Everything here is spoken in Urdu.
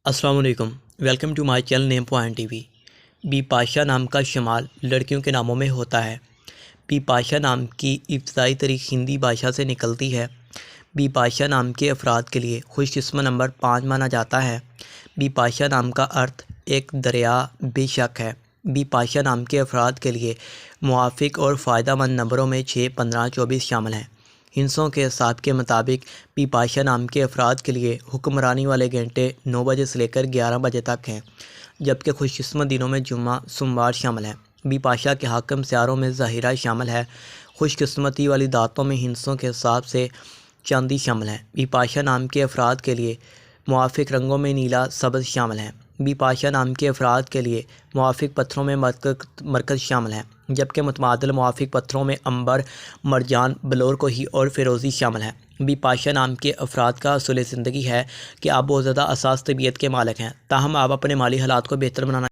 السلام علیکم، welcome to my channel name point T V. بی پاشا نام کا شمال لڑکیوں کے ناموں میں ہوتا ہے۔ بی پاشا نام کی ابتدائی تاریخ ہندی بھاشا سے نکلتی ہے۔ بی پاشا نام کے افراد کے لیے خوش قسمت نمبر 5 مانا جاتا ہے۔ بی پاشا نام کا ارتھ ایک دریا بے شک ہے۔ بی پاشا نام کے افراد کے لیے موافق اور فائدہ مند نمبروں میں 6، 15، 24 شامل ہیں۔ ہندسوں کے حساب کے مطابق بی پاشا نام کے افراد کے لیے حکمرانی والے گھنٹے 9 بجے سے لے کر 11 بجے تک ہیں، جبکہ خوش قسمت دنوں میں جمعہ، سوموار شامل ہیں۔ بی پاشا کے حاکم سیاروں میں ظہیرہ شامل ہے۔ خوش قسمتی والی دھاتوں میں ہندسوں کے حساب سے چاندی شامل ہے۔ بی پاشا نام کے افراد کے لیے موافق رنگوں میں نیلا، سبز شامل ہیں۔ بی پاشا نام کے افراد کے لیے موافق پتھروں میں مرکز شامل ہیں، جبکہ متبادل موافق پتھروں میں عنبر، مرجان، بلور کوہی اور فیروزی شامل ہیں۔ بی پاشا نام کے افراد کا اصول زندگی ہے کہ آپ بہت زیادہ حساس طبیعت کے مالک ہیں، تاہم آپ اپنے مالی حالات کو بہتر بنانا